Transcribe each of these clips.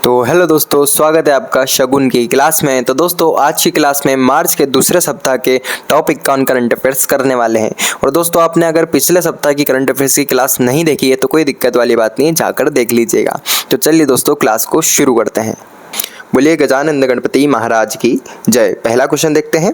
तो हेलो दोस्तों, स्वागत है आपका शगुन की क्लास में। तो दोस्तों, आज की क्लास में मार्च के दूसरे सप्ताह के टॉपिक ऑन करंट अफेयर्स करने वाले हैं। और दोस्तों, आपने अगर पिछले सप्ताह की करंट अफेयर्स की क्लास नहीं देखी है तो कोई दिक्कत वाली बात नहीं है, जाकर देख लीजिएगा। तो चलिए दोस्तों, क्लास को शुरू करते हैं। बोलिए गजानंद गणपति महाराज की जय। पहला क्वेश्चन देखते हैं।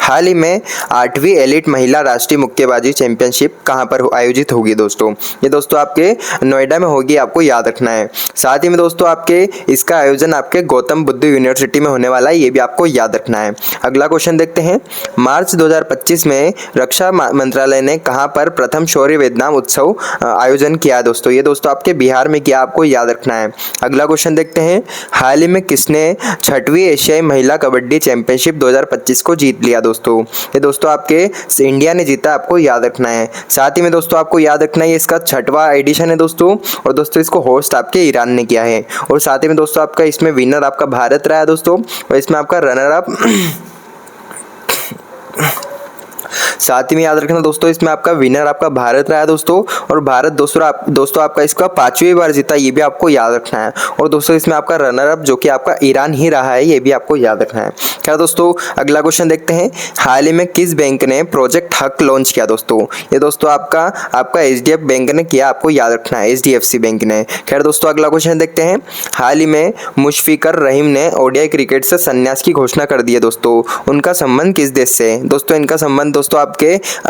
हाल ही में 8वीं एलिट महिला राष्ट्रीय मुक्केबाजी चैंपियनशिप कहां पर आयोजित होगी दोस्तों? ये दोस्तों आपके नोएडा में होगी, आपको याद रखना है। साथ ही में दोस्तों आपके इसका आयोजन आपके गौतम बुद्ध यूनिवर्सिटी में होने वाला है, ये भी आपको याद रखना है। अगला क्वेश्चन देखते हैं। मार्च 2025 में रक्षा मंत्रालय ने कहां पर प्रथम शौर्य वेदनाम उत्सव आयोजन किया दोस्तों? ये दोस्तों आपके बिहार में किया, आपको याद रखना है। अगला क्वेश्चन देखते हैं। हाल ही में किसने 6वीं एशियाई महिला कबड्डी चैंपियनशिप 2025 को जीत लिया दोस्तों? ये दोस्तों आपके इंडिया ने जीता, आपको याद रखना है। साथ ही में दोस्तों आपको याद रखना है, इसका 6वां एडिशन है दोस्तों। और दोस्तों इसको होस्ट आपके ईरान ने किया है। और साथ ही में दोस्तों आपका इसमें विनर आपका भारत रहा है दोस्तों। और इसमें आपका रनर अप साथ ही में याद रखना दोस्तों, इसमें आपका विनर आपका भारत रहा है दोस्तों। और भारत दोस्तों आपका इसका 5वीं बार जीता, ये भी आपको याद रखना है। और दोस्तों इसमें आपका रनर अप जो कि आपका ईरान ही रहा है, ये भी आपको याद रखना है। क्या दोस्तों, अगला क्वेश्चन देखते हैं। हाल ही में किस बैंक ने प्रोजेक्ट हक लॉन्च किया दोस्तों? ये दोस्तों आपका एचडीएफ बैंक ने किया, आपको याद रखना है, एचडीएफसी बैंक ने। खैर दोस्तों, अगला क्वेश्चन देखते हैं। हाल ही में मुशफिकर रहीम ने ओडीआई क्रिकेट से संन्यास की घोषणा कर दी है दोस्तों। उनका संबंध किस देश से? दोस्तों इनका संबंध दोस्तों आपके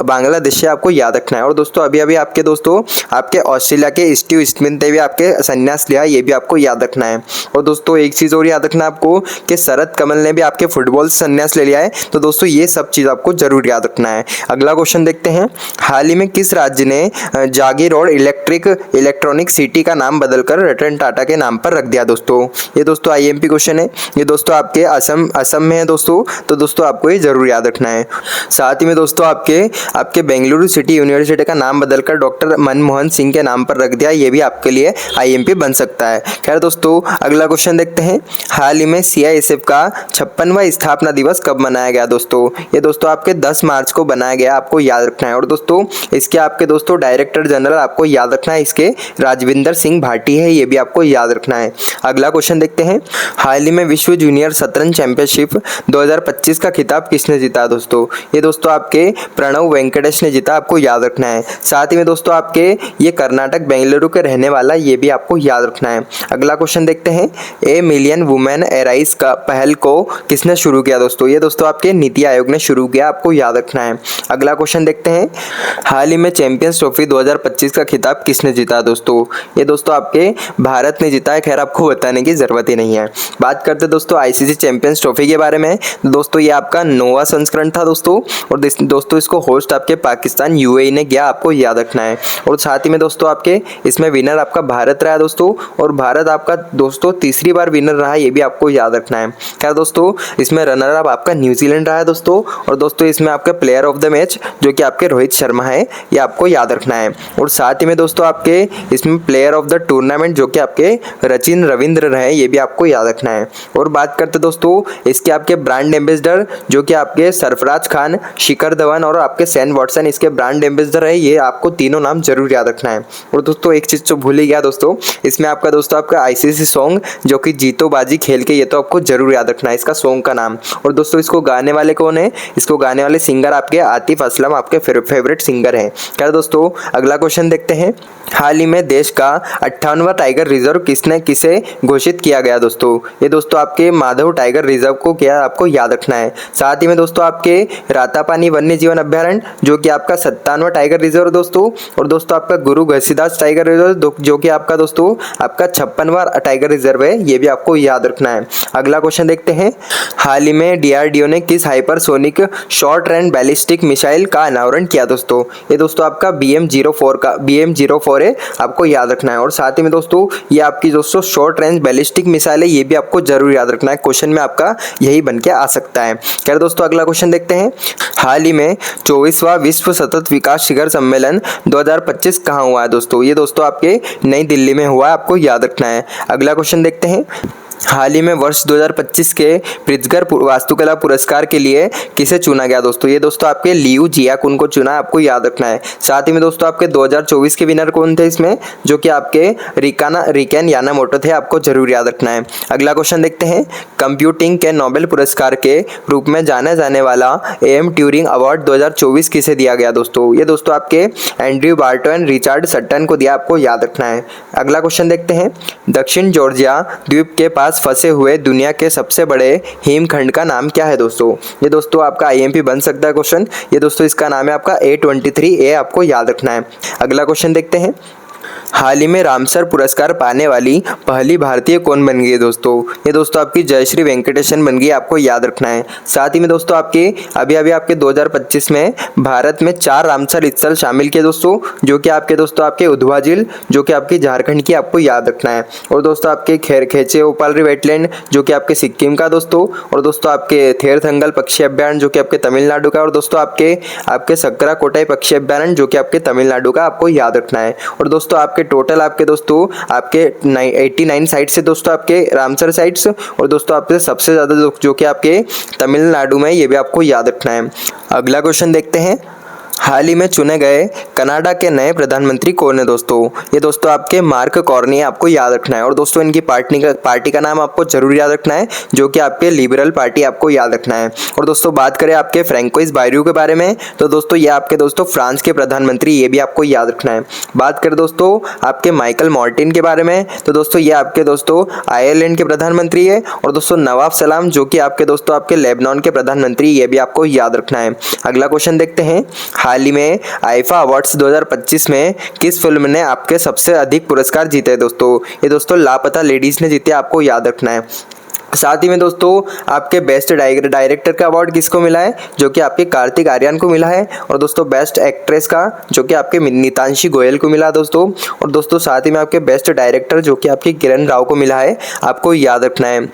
बांग्लादेश से, आपको याद रखना है। और दोस्तों अभी आपके दोस्तों आपके ऑस्ट्रेलिया के स्टीव स्मिथ ने भी आपके संन्यास लिया, ये भी आपको याद रखना है। और दोस्तों एक चीज और याद रखना आपको कि शरद कमल ने भी आपके फुटबॉल से संन्यास ले लिया है। तो दोस्तों ये सब चीज आपको जरूर याद रखना है। अगला क्वेश्चन देखते हैं। हाल ही में किस राज्य ने जागीर रोड इलेक्ट्रॉनिक सिटी का नाम बदलकर रतन टाटा के नाम पर रख दिया दोस्तों? ये दोस्तों आईएमपी क्वेश्चन है। ये दोस्तों आपके असम में है दोस्तों। तो दोस्तों आपको ये जरूर याद रखना है। साथ ही में दोस्तों आपके बेंगलुरु सिटी यूनिवर्सिटी का नाम बदलकर डॉक्टर मनमोहन सिंह के नाम पर रख दिया, ये भी आपके लिए आईएमपी बन सकता है। खैर दोस्तों, अगला क्वेश्चन देखते हैं। हाल ही में सीआईएसएफ का 56वां स्थापना दिवस कब मनाया गया दोस्तों? ये दोस्तों आपके 10 मार्च को बनाया गया, आपको याद रखना है। और दोस्तों इसके आपके दोस्तों डायरेक्टर जनरल आपको याद रखना है, इसके राजविंदर सिंह भाटी है, ये भी आपको याद रखना है। अगला क्वेश्चन देखते हैं। हाल ही में विश्व जूनियर शतरंज चैंपियनशिप 2025 का खिताब किसने जीता दोस्तों? ये दोस्तों आपके प्रणव वेंकटेश ने जीता, आपको याद रखना है। साथ ही में दोस्तों आपके ये कर्नाटक बेंगलुरु के रहने वाला, ये भी आपको याद रखना है। अगला क्वेश्चन देखते हैं। ए मिलियन वुमेन एराइज का पहल को किसने शुरू किया दोस्तों? ये दोस्तों आपके नीति आयोग ने शुरू किया, आपको याद रखना है। अगला क्वेश्चन देखते हैं। हाल ही में चैंपियंस ट्रॉफी 2025 का खिताब किसने जीता दोस्तों? ये दोस्तों आपके भारत ने जीता है। खैर आपको बताने की जरूरत ही नहीं है। बात करते दोस्तों आईसीसी चैंपियंस ट्रॉफी के बारे में। दोस्तों ये आपका 9वां संस्करण था दोस्तों। और दोस्तों इसको होस्ट आपके पाकिस्तान यूएई ने किया, आपको याद रखना है। और साथ ही में दोस्तों आपके इसमें विनर आपका भारत रहा है दोस्तों। और भारत आपका दोस्तों तीसरी बार विनर रहा है, ये भी आपको याद रखना है। क्या दोस्तों, इसमें रनर अप आपका न्यूजीलैंड रहा है दोस्तों। और दोस्तों इसमें आपका प्लेयर ऑफ द मैच जो कि आपके रोहित शर्मा है, ये आपको याद रखना है। और साथ ही में दोस्तों आपके इसमें प्लेयर ऑफ द टूर्नामेंट जो कि आपके सचिन रविंद्र रहे, ये भी आपको याद रखना है। और बात करते दोस्तों इसके आपके ब्रांड एम्बेसडर जो कि आपके सरफराज खान, शिखर धवन और आपके सैन वॉटसन इसके ब्रांड एम्बेसडर है, ये आपको तीनों नाम जरूर याद रखना है। और दोस्तों एक चीज तो भूल ही गया दोस्तों, इसमें आपका दोस्तों आपका आईसीसी सॉन्ग जो कि जीतो बाजी खेल के, ये तो आपको जरूर याद रखना है इसका सॉन्ग का नाम। और दोस्तों इसको गाने वाले कौन है? इसको गाने वाले सिंगर आपके आतिफ असलम, आपके फेवरेट सिंगर हैं। क्या दोस्तों, अगला क्वेश्चन देखते हैं। हाल ही में देश का 58वां टाइगर रिजर्व किसे घोषित किया गया दोस्तों? ये दोस्तों आपके माधव टाइगर रिजर्व को क्या, आपको याद रखना है। साथ ही में दोस्तों आपके रातापानी वन्य जीवन अभ्यारण्य जो कि आपका 57वां टाइगर रिजर्व दोस्तों। और दोस्तों आपका गुरु घसीदास टाइगर रिजर्व जो कि आपका दोस्तों आपका 56वां टाइगर रिजर्व है, ये भी आपको याद रखना है। अगला क्वेश्चन देखते हैं। हाल ही में डीआरडीओ ने किस hypersonic short range ballistic missile का अनावरण किया दोस्तों? ये दोस्तों आपका BM-04 है, आपको याद रखना है। और साथ ही में दोस्तों ये आपकी दोस्तों शॉर्ट रेंज बैलिस्टिक मिसाइल है, ये भी आपको जरूर याद रखना है। क्वेश्चन में आपका यही बन के आ सकता है। क्या दोस्तों, अगला क्वेश्चन देखते हैं। हाल ही में 24वां विश्व सतत विकास शिखर सम्मेलन 2025 कहाँ हुआ है दोस्तों? ये दोस्तों आपके नई दिल्ली में हुआ है, आपको याद रखना है। अगला क्वेश्चन देखते हैं। हाल ही में वर्ष 2025 के प्रित्जकर वास्तुकला पुरस्कार के लिए किसे चुना गया दोस्तों? ये दोस्तों आपके लियू जियाकुन को चुना है, आपको याद रखना है। साथ ही में दोस्तों आपके 2024 के विनर कौन थे इसमें? जो कि आपके रिकेन यामामोटो थे, आपको जरूर याद रखना है। अगला क्वेश्चन देखते हैं। कंप्यूटिंग के नोबेल पुरस्कार के रूप में जाने जाने वाला AM ट्यूरिंग अवार्ड 2024 किसे दिया गया दोस्तों? ये दोस्तों आपके Andrew Barto and Richard Sutton को दिया, आपको याद रखना है। अगला क्वेश्चन देखते हैं। दक्षिण जॉर्जिया द्वीप के पास फंसे हुए दुनिया के सबसे बड़े हिमखंड का नाम क्या है दोस्तों? ये दोस्तों आपका IMP बन सकता है क्वेश्चन। ये दोस्तों इसका नाम है आपका A23A, आपको याद रखना है। अगला क्वेश्चन देखते हैं। हाल ही में रामसर पुरस्कार पाने वाली पहली भारतीय कौन बन गई है दोस्तों? ये दोस्तों आपकी जयश्री वेंकटेशन बन गई, आपको याद रखना है। साथ ही में दोस्तों आपके अभी आपके 2025 में भारत में 4 रामसर स्थल शामिल किए दोस्तों, जो कि आपके दोस्तों आपके उधवा झील जो कि आपकी झारखंड की, आपको याद रखना है। और दोस्तों आपके खेचे ओपालरी वेटलैंड जो कि आपके सिक्किम का दोस्तों, और दोस्तों आपके थेरथंगल पक्षी अभ्यारण्य जो कि आपके तमिलनाडु का, और दोस्तों आपके सक्करा कोटाई पक्षी अभ्यारण्य जो कि आपके तमिलनाडु का, आपको याद रखना है। और दोस्तों आपके टोटल आपके दोस्तों आपके 89 साइट्स से दोस्तों आपके रामसर साइट्स, और दोस्तों आपके सबसे ज़्यादा जो कि आपके तमिलनाडु में, ये भी आपको याद रखना है। अगला क्वेश्चन देखते हैं। हाल ही में चुने गए कनाडा के नए प्रधानमंत्री कौन है दोस्तों? ये दोस्तों आपके मार्क कार्नी, आपको याद रखना है। और दोस्तों इनकी पार्टी का नाम आपको जरूर याद रखना है, जो कि आपके लिबरल पार्टी, आपको याद रखना है। और दोस्तों बात करें आपके फ्रैंकोइस बायरू के बारे में, तो दोस्तों ये आपके दोस्तों फ्रांस के प्रधानमंत्री, ये भी आपको याद रखना है। बात करें दोस्तों आपके माइकल मॉर्टिन के बारे में, तो दोस्तों ये आपके दोस्तों आयरलैंड के प्रधानमंत्री है। और दोस्तों नवाब सलाम जो कि आपके दोस्तों आपके लेबनान के प्रधानमंत्री, ये भी आपको याद रखना है। अगला क्वेश्चन देखते हैं। हाल ही में आईफा अवार्ड्स 2025 में किस फिल्म ने आपके सबसे अधिक पुरस्कार जीते दोस्तों? ये दोस्तों लापता लेडीज ने जीते, आपको याद रखना है। साथ ही में दोस्तों आपके बेस्ट डायरेक्टर का अवार्ड किसको मिला है? जो कि आपके कार्तिक आर्यन को मिला है। और दोस्तों बेस्ट एक्ट्रेस का जो कि आपके नीतांशी गोयल को मिला दोस्तों। और दोस्तों साथ ही में आपके बेस्ट डायरेक्टर जो कि आपके किरण राव को मिला है, आपको याद रखना है।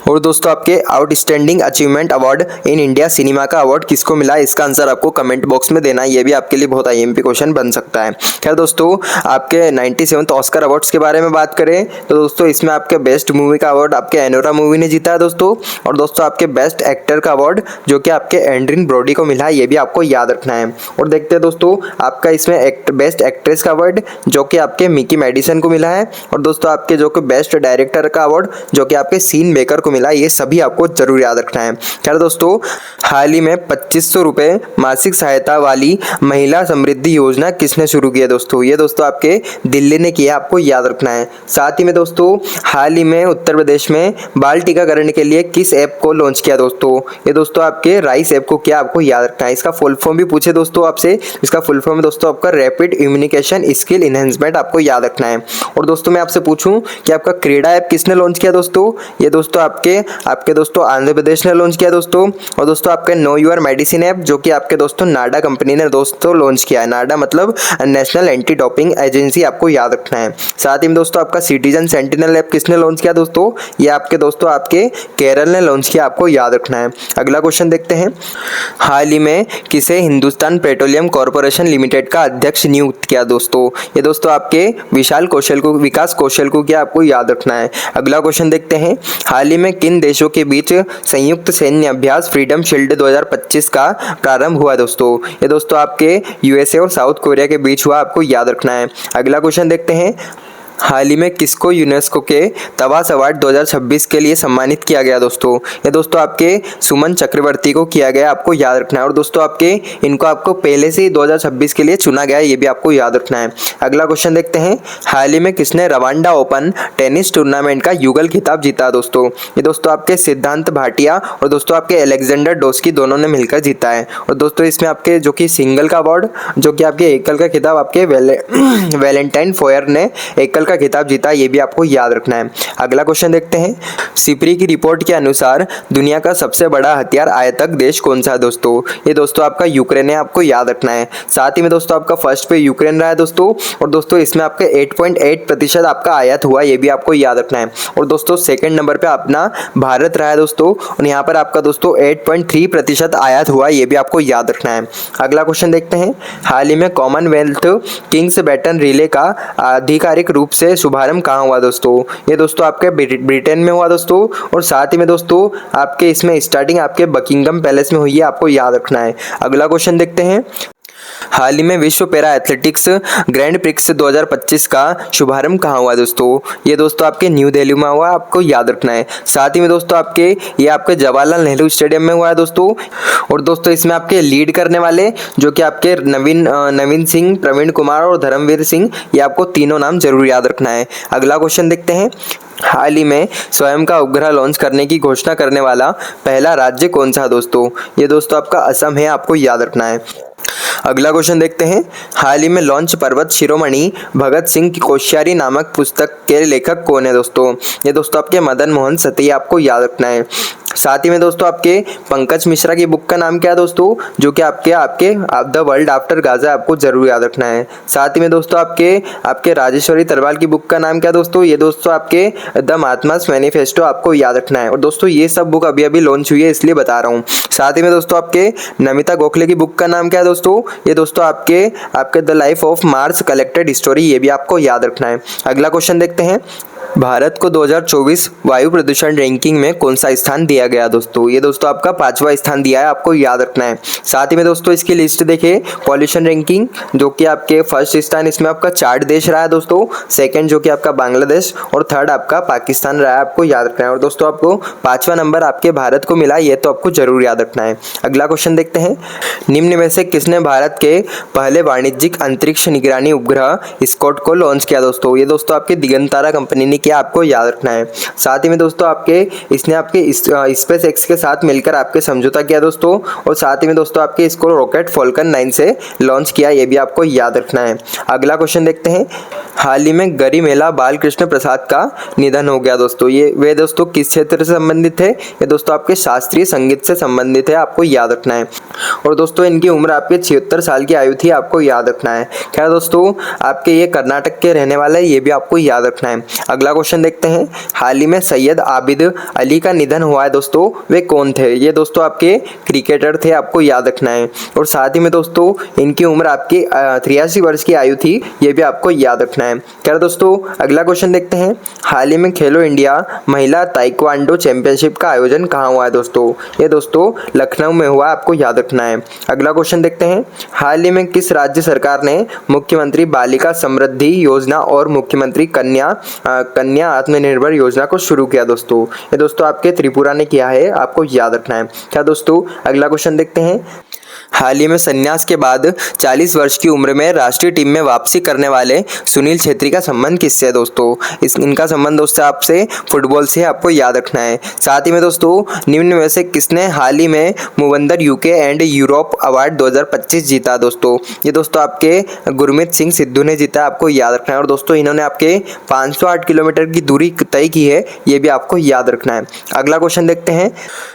और दोस्तों आपके outstanding achievement award in India cinema का अवार्ड किसको मिला है? इसका आंसर आपको कमेंट बॉक्स में देना है, ये भी आपके लिए बहुत IMP क्वेश्चन बन सकता है। खैर दोस्तों आपके 97th ऑस्कर अवार्ड्स के बारे में बात करें तो दोस्तों इसमें आपके बेस्ट मूवी का अवार्ड आपके एनोरा मूवी ने जीता है दोस्तों। और दोस्तों आपके बेस्ट एक्टर का अवार्ड जो कि आपके एंड्रिन ब्रोडी को मिला है, ये भी आपको याद रखना है। और देखते हैं दोस्तों आपका इसमें बेस्ट एक्ट्रेस का अवार्ड जो कि आपके मिकी मेडिसन को मिला है। और दोस्तों आपके जो कि बेस्ट डायरेक्टर का अवार्ड जो कि आपके सीन बेकर को मिला, ये सभी आपको जरूर याद रखना है। खैर दोस्तों हाल ही में 2500 रुपये मासिक सहायता वाली महिला समृद्धि योजना किसने शुरू की है दोस्तों? ये दोस्तों आपके दिल्ली ने किया, आपको याद रखना है। साथ ही में दोस्तों हाल ही में उत्तर प्रदेश में बाल टीकाकरण के लिए किस ऐप को लॉन्च किया दोस्तों? ये दोस्तों आपके राइस ऐप को किया, आपको याद रखना है। इसका फुल फॉर्म भी पूछे दोस्तों आपसे, इसका फुल फॉर्म दोस्तों आपका रैपिड इम्यूनिकेशन स्किल इनहेंसमेंट, आपको याद रखना है। और दोस्तों मैं आपसे पूछूं कि आपका क्रीडा ऐप किसने लॉन्च किया दोस्तों? ये दोस्तों आपके दोस्तों आंध्र प्रदेश ने लॉन्च किया दोस्तों। और दोस्तों आपके नो योर मेडिसिन ऐप जो कि आपके दोस्तों नाडा कंपनी ने दोस्तों लॉन्च किया है। नाडा मतलब नेशनल एंटी डोपिंग एजेंसी, आपको याद रखना है। साथ ही में दोस्तों आपका सिटीजन सेंटिनल ऐप किसने लॉन्च किया दोस्तों? ये आपके दोस्तों आपके केरल ने लॉन्च किया, आपको याद रखना है। अगला क्वेश्चन देखते हैं। हाल ही में किसे हिंदुस्तान पेट्रोलियम कॉर्पोरेशन लिमिटेड का अध्यक्ष नियुक्त किया दोस्तों? ये दोस्तों आपके विकास कौशल को क्या, आपको याद रखना है। अगला क्वेश्चन देखते हैं। हाल ही में किन देशों के बीच संयुक्त सैन्य अभ्यास फ्रीडम शील्ड 2025 का प्रारंभ हुआ दोस्तों? ये दोस्तों आपके USA और साउथ कोरिया के बीच हुआ, आपको याद रखना है। अगला क्वेश्चन देखते हैं। हाल ही में किसको यूनेस्को के तवास अवार्ड 2026 के लिए सम्मानित किया गया दोस्तों? ये दोस्तों आपके सुमन चक्रवर्ती को किया गया, आपको याद रखना है। और दोस्तों इनको आपको पहले से ही 2026 के लिए चुना गया है, ये भी आपको याद रखना है। अगला क्वेश्चन देखते हैं। हाल ही में किसने रवांडा ओपन टेनिस टूर्नामेंट का युगल खिताब जीता दोस्तों? ये दोस्तों आपके सिद्धांत भाटिया और दोस्तों आपके अलेक्जेंडर डोस्की दोनों ने मिलकर जीता है। और दोस्तों इसमें आपके जो कि सिंगल का अवार्ड जो कि आपके एकल का खिताब आपके वैलेंटाइन फोयर ने एकल का खिताब जीता, ये भी आपको याद रखना है। अगला क्वेश्चन देखते हैं। सिप्री की रिपोर्ट के अनुसार दुनिया का सबसे बड़ा हथियार आयातक देश कौन सा है दोस्तों? ये दोस्तों आपका यूक्रेन है, आपको याद रखना है। साथ ही में दोस्तों आपका फर्स्ट पे यूक्रेन रहा है दोस्तों। और दोस्तों इसमें आपके 8.8% आपका आयात हुआ, ये भी आपको याद रखना है। और दोस्तों सेकंड नंबर पे अपना भारत रहा है दोस्तों, और यहाँ पर आपका दोस्तों 8.3% आयात हुआ, ये भी आपको याद रखना है। अगला क्वेश्चन देखते हैं। हाल ही में कॉमनवेल्थ किंग्स बैटन रिले का आधिकारिक रूप से शुभारंभ कहाँ हुआ दोस्तों? ये दोस्तों आपके ब्रिटेन में हुआ दोस्तों। और साथ ही में दोस्तों आपके इसमें स्टार्टिंग आपके बकिंगम पैलेस में हुई है, आपको याद रखना है। अगला क्वेश्चन देखते हैं। हाल ही में विश्व पैरा एथलेटिक्स ग्रैंड प्रिक्स 2025 का शुभारंभ कहाँ हुआ दोस्तों? ये दोस्तों आपके न्यू दिल्ली में हुआ, आपको याद रखना है। साथ ही में दोस्तों ये आपके जवाहरलाल नेहरू स्टेडियम में हुआ है दोस्तों। और दोस्तों इसमें आपके लीड करने वाले जो कि आपके नवीन सिंह, प्रवीण कुमार और धर्मवीर सिंह, ये आपको तीनों नाम जरूर याद रखना है। अगला क्वेश्चन देखते हैं। हाल ही में स्वयं का उपग्रह लॉन्च करने की घोषणा करने वाला पहला राज्य कौन सा दोस्तों? ये दोस्तों आपका असम है, आपको याद रखना है। अगला क्वेश्चन देखते हैं। हाल ही में लॉन्च पर्वत शिरोमणि भगत सिंह कोश्यारी नामक पुस्तक के लेखक कौन है दोस्तों? ये दोस्तों आपके मदन मोहन सती, आपको याद रखना है। साथ ही में दोस्तों आपके पंकज मिश्रा की बुक का नाम क्या है दोस्तों? जो कि आपके द वर्ल्ड आफ्टर गाजा, आपको जरूर याद रखना है। साथ ही में दोस्तों आपके राजेश्वरी तरवाल की बुक का नाम क्या दोस्तों? ये दोस्तों आपके द महात्मास मैनिफेस्टो, आपको याद रखना है। और दोस्तों ये सब बुक अभी अभी लॉन्च हुई है, इसलिए बता रहा हूँ। साथ ही में दोस्तों आपके नमिता गोखले की बुक का नाम क्या है दोस्तों? ये दोस्तों आपके the life of Mars collected story, ये भी आपको याद रखना है। अगला क्वेश्चन देखते हैं। भारत को 2024 वायु प्रदूषण रैंकिंग में कौन सा स्थान दिया गया दोस्तों? ये दोस्तों आपका 5वां स्थान दिया है, आपको याद रखना है। साथ ही में दोस्तों इसकी लिस्ट देखिए, पॉल्यूशन रैंकिंग जो कि आपके फर्स्ट स्थान इसमें आपका 4 देश रहा है दोस्तों। सेकंड जो कि आपका बांग्लादेश और थर्ड आपका पाकिस्तान रहा है, आपको याद रखना है। और दोस्तों आपको 5वां नंबर आपके भारत को मिला, ये तो आपको जरूर याद रखना है। अगला क्वेश्चन देखते हैं। निम्न में से किसने भारत के पहले वाणिज्यिक अंतरिक्ष निगरानी उपग्रह स्कॉट को लॉन्च किया दोस्तों? ये दोस्तों आपके दिगंतरा कंपनी ने किया, आपको याद रखना है। साथ ही में दोस्तों इसने आपके स्पेस एक्स के साथ मिलकर आपके समझौता किया दोस्तों। और साथ ही में दोस्तों आपके इसको रॉकेट फॉल्कन 9 से लॉन्च किया, ये भी आपको याद रखना है। अगला क्वेश्चन देखते हैं। हाल ही में गरिमेला बालकृष्ण प्रसाद का निधन हो गया दोस्तों। वे दोस्तों किस क्षेत्र से संबंधित थे? ये दोस्तों आपके शास्त्रीय संगीत से संबंधित है, आपको याद रखना है। और दोस्तों इनकी उम्र आपके 76 साल की आयु थी, आपको याद रखना है। क्या दोस्तों आपके ये कर्नाटक के रहने वाले हैं, ये भी आपको याद रखना है। अगला क्वेश्चन देखते हैं। हाल ही में सैयद आबिद अली का निधन हुआ है दोस्तों, वे कौन थे? ये दोस्तों आपके क्रिकेटर थे, आपको याद रखना है। और साथ ही में दोस्तों इनकी उम्र आपकी 83 वर्ष की आयु थी, ये भी आपको याद रखना है। क्या दोस्तों अगला क्वेश्चन देखते हैं। हाल ही में खेलो इंडिया महिला ताइक्वांडो चैंपियनशिप का आयोजन कहाँ हुआ है दोस्तों? ये दोस्तों लखनऊ में हुआ, आपको याद रखना है। अगला क्वेश्चन देखते हैं। हाल ही में किस राज्य सरकार ने मुख्यमंत्री बालिका समृद्धि योजना और मुख्यमंत्री कन्या आत्मनिर्भर योजना को शुरू किया दोस्तों? ये दोस्तों आपके त्रिपुरा ने किया है, आपको याद रखना है। क्या दोस्तों अगला क्वेश्चन देखते हैं। हाल ही में संन्यास के बाद 40 वर्ष की उम्र में राष्ट्रीय टीम में वापसी करने वाले सुनील छेत्री का संबंध किससे है दोस्तों? इनका संबंध दोस्तों आपसे फुटबॉल से, आपको याद रखना है। साथ ही में दोस्तों निम्न में से किसने हाल ही में मुवंदर यूके एंड यूरोप अवार्ड 2025 जीता दोस्तों? ये दोस्तों आपके गुरमीत सिंह सिद्धू ने जीता, आपको याद रखना है। और दोस्तों इन्होंने आपके 508 किलोमीटर की दूरी तय की है, ये भी आपको याद रखना है। अगला क्वेश्चन देखते हैं।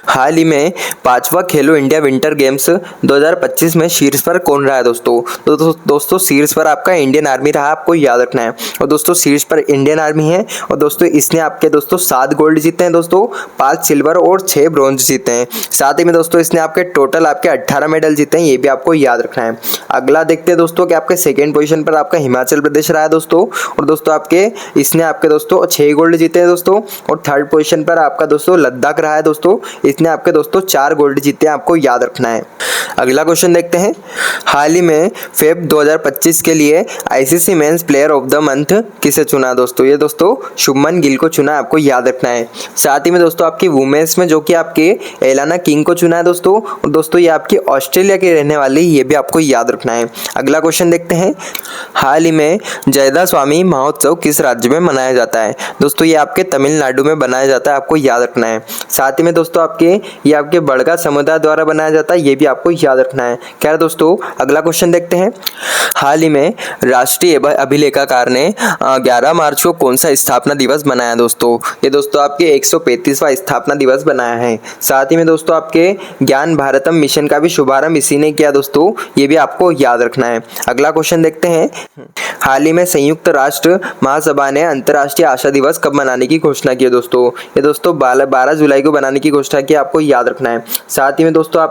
हाल ही में 5वां खेलो इंडिया विंटर गेम्स 2025 में शीर्ष पर कौन रहा है दोस्तों? तो दोस्तों शीर्ष पर आपका इंडियन आर्मी रहा, आपको याद रखना है। और दोस्तों शीर्ष पर इंडियन आर्मी है। और दोस्तों इसने आपके दोस्तों 7 गोल्ड जीते हैं दोस्तों, 5 सिल्वर और 6 ब्रॉन्ज जीते हैं। साथ ही में दोस्तों इसने आपके टोटल आपके 18 मेडल जीते हैं, ये भी आपको याद रखना है। अगला देखते हैं दोस्तों कि आपके सेकेंड पोजीशन पर आपका हिमाचल प्रदेश रहा है दोस्तों। और दोस्तों इसने आपके दोस्तों 6 गोल्ड जीते हैं दोस्तों। और थर्ड पोजीशन पर आपका दोस्तों लद्दाख रहा है दोस्तों, इसने आपके दोस्तों 4 गोल्ड जीते हैं, आपको याद रखना है। अगला क्वेश्चन देखते हैं। हाल ही में फेब 2025 के लिए ICC men's player of the month किसे चुना दोस्तों? ये दोस्तों शुभमन गिल को चुना, आपको याद रखना है। साथ ही में दोस्तों आपकी वुमेन्स में जो कि आपके एलाना किंग को चुना है दोस्तों। और दोस्तों ये आपकी ऑस्ट्रेलिया के रहने वाली, ये भी आपको याद रखना है। अगला क्वेश्चन देखते हैं। हाल ही में जयदा स्वामी महोत्सव किस राज्य में मनाया जाता है दोस्तों? ये आपके तमिलनाडु में बनाया जाता है, आपको याद रखना है। साथ ही में दोस्तों ये आपके बड़गा समुदाय द्वारा बनाया जाता है, ये भी आपको याद रखना है। क्या दोस्तों अगला क्वेश्चन देखते हैं। हाल ही में राष्ट्रीय अभिलेखाकार ने 11 मार्च को कौन सा स्थापना दिवस बनाया दोस्तों? ये दोस्तों आपके 135वां स्थापना दिवस बनाया है। साथ ही में दोस्तों आपके ज्ञान भारतम मिशन का भी शुभारंभ इसी ने किया दोस्तों, ये भी आपको याद रखना है। अगला क्वेश्चन देखते हैं। हाल ही में संयुक्त राष्ट्र महासभा ने अंतर्राष्ट्रीय आशा दिवस कब मनाने की घोषणा की है दोस्तों? ये दोस्तों 12 जुलाई को बनाने की घोषणा की, आपको याद रखना है। साथ ही में दोस्तों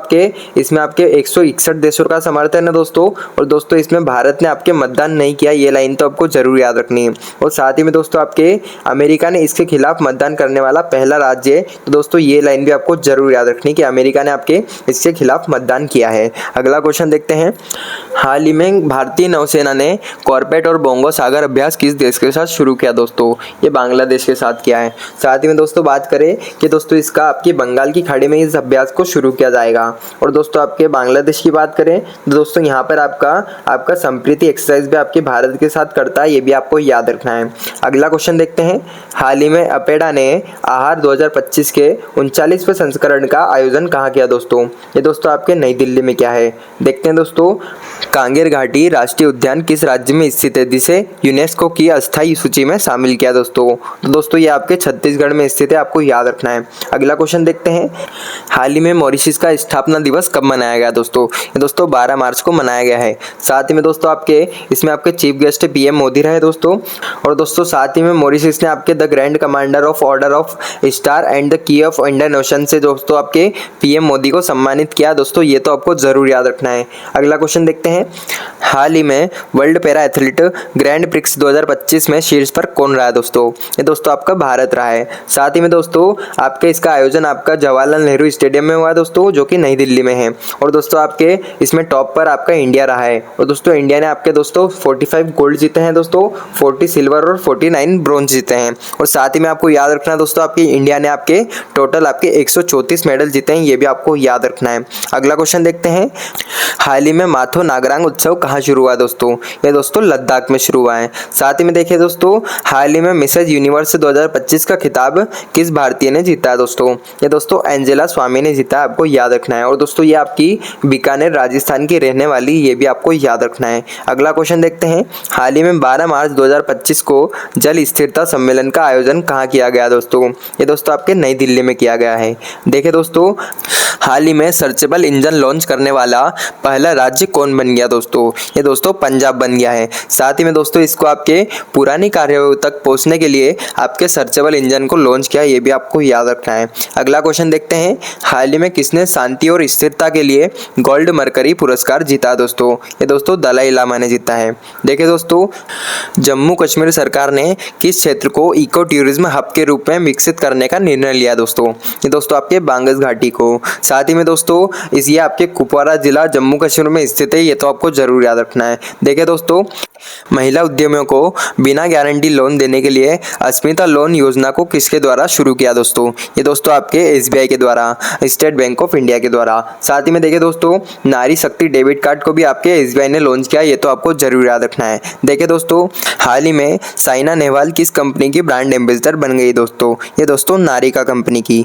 इसमें आपके 161 देशों का समर्थन है दोस्तों। और दोस्तों इसमें भारत ने आपके मतदान नहीं किया, ये लाइन तो आपको जरूर याद रखनी है। और साथ ही में दोस्तों आपके अमेरिका ने इसके खिलाफ मतदान करने वाला पहला राज्य है, तो दोस्तों ये लाइन भी आपको जरूर याद रखनी कि अमेरिका ने आपके इसके खिलाफ मतदान किया है। अगला क्वेश्चन देखते हैं। हाल ही में भारतीय नौसेना ने कॉर्बेट और बोंगो सागर अभ्यास किस देश के साथ शुरू किया दोस्तों? ये बांग्लादेश के साथ किया है। साथ ही में दोस्तों बात करें कि दोस्तों इसका आपकी बंगाल की खाड़ी में इस अभ्यास को शुरू किया जाएगा। और दोस्तों आपके बांग्लादेश की बात करें तो दोस्तों यहाँ पर आपका संप्रीति एक्सरसाइज भी आपके भारत के साथ करता है, ये भी आपको याद रखना है। अगला क्वेश्चन देखते हैं। हाल ही में अपेडा ने आहार 2025 के 39वें संस्करण का आयोजन कहाँ किया दोस्तों? ये दोस्तों आपके नई दिल्ली में क्या है, देखते हैं दोस्तों। कांगेर घाटी राष्ट्रीय उद्यान किस राज्य में स्थित है जिसे यूनेस्को की अस्थायी सूची में शामिल किया दोस्तों? तो दोस्तों ये आपके छत्तीसगढ़ में स्थित है, आपको याद रखना है। अगला क्वेश्चन देखते हैं। हाल ही में मॉरिशस का स्थापना दिवस कब मनाया गया दोस्तों? ये दोस्तों 12 मार्च को मनाया गया है। साथ ही में दोस्तों इसमें आपके चीफ गेस्ट पीएम मोदी रहे दोस्तों। और दोस्तों साथ ही में मॉरिशस ने आपके the grand commander of order of star and the key of Indian ocean से दोस्तों आपके पीएम मोदी को सम्मानित किया दोस्तों, ये तो आपको जरूर याद रखना है। अगला क्वेश्चन देखते हैं। हाल ही में world para athlete grand prix 2025 में शीर्ष पर कौन रहा है दोस्तों? ये दोस्तों आपका भारत रहा है। साथ ही में दोस्तों आपके इसका आयोजन आपका जवाहरलाल नेहरू स्टेडियम में हुआ दोस्तों, जो कि नई दिल्ली में है। और दोस्तों आपके इसमें टॉप पर आपका इंडिया रहा है। और दोस्तों इंडिया ने आपके दोस्तों 45 गोल्ड जीते हैं दोस्तों, 40 सिल्वर और 49 ब्रॉन्ज जीते हैं। और साथ ही में आपको याद रखना है दोस्तों आपकी इंडिया ने आपके टोटल आपके 134 मेडल जीते हैं, ये भी आपको याद रखना है। अगला क्वेश्चन देखते हैं। हाल ही में माथो नागरांग उत्सव कहाँ शुरू हुआ दोस्तों? ये दोस्तों लद्दाख में शुरू हुआ है। साथ ही में देखिए दोस्तों हाल ही में मिसेज यूनिवर्स 2025 का खिताब किस भारतीय ने जीता है दोस्तों? ये दोस्तों एंजेला स्वामी ने जीता है, आपको याद रखना है। और दोस्तों ये आपकी बीकानेर राजस्थान की रहने वाली, ये भी आपको याद रखना है। अगला क्वेश्चन देखते हैं। हाल ही में 12 मार्च 2025 को जल स्थिरता सम्मेलन का आयोजन कहाँ किया गया दोस्तों? ये दोस्तों आपके नई दिल्ली में किया गया है। देखिए दोस्तों हाल ही में सर्चेबल इंजन लॉन्च करने वाला पहला राज्य कौन बन गया दोस्तों? ये दोस्तों पंजाब बन गया है। साथ ही में दोस्तों इसको आपके पुरानी कार्यवाही तक पहुंचने के लिए आपके सर्चेबल इंजन को लॉन्च किया, ये भी आपको याद रखना है। अगला क्वेश्चन देखते हैं। हाल ही में किसने शांति और स्थिरता के लिए गोल्ड मरकरी पुरस्कार जीता दोस्तों? ये दोस्तों दलाई लामा ने जीता है। देखिए दोस्तों जम्मू कश्मीर सरकार ने किस क्षेत्र को इको टूरिज्म हब के रूप में विकसित करने का निर्णय लिया दोस्तों? ये दोस्तों आपके बांगस घाटी को। साथ ही में दोस्तों ये आपके कुपवारा जिला जम्मू कश्मीर में स्थित है, ये तो आपको जरूर याद रखना है। देखिए दोस्तों महिला उद्यमियों को बिना गारंटी लोन देने के लिए अस्मिता लोन योजना को किसके द्वारा शुरू किया दोस्तों? ये दोस्तों आपके एसबीआई के द्वारा, स्टेट बैंक ऑफ इंडिया के द्वारा। साथ ही में देखिए दोस्तों नारी शक्ति डेबिट कार्ड को भी आपके एसबीआई ने लॉन्च किया, ये तो आपको जरूर याद रखना है। देखिए दोस्तों हाल ही में साइना नेहवाल किस कंपनी की ब्रांड एम्बेसडर बन गई दोस्तों? ये दोस्तों नारिका कंपनी की।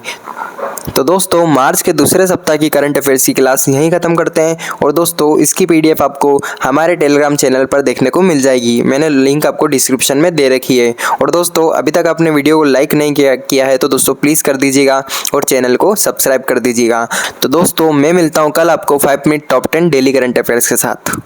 तो दोस्तों मार्च के दूसरे सप्ताह की करंट अफेयर्स की क्लास यहीं खत्म करते हैं। और दोस्तों इसकी पीडीएफ आपको हमारे टेलीग्राम चैनल पर देखने को मिल जाएगी, मैंने लिंक आपको डिस्क्रिप्शन में दे रखी है। और दोस्तों अभी तक आपने वीडियो को लाइक नहीं किया है तो दोस्तों प्लीज़ कर दीजिएगा और चैनल को सब्सक्राइब कर दीजिएगा। तो दोस्तों मैं मिलता हूँ कल आपको 5 minute top 10 daily current affairs के साथ।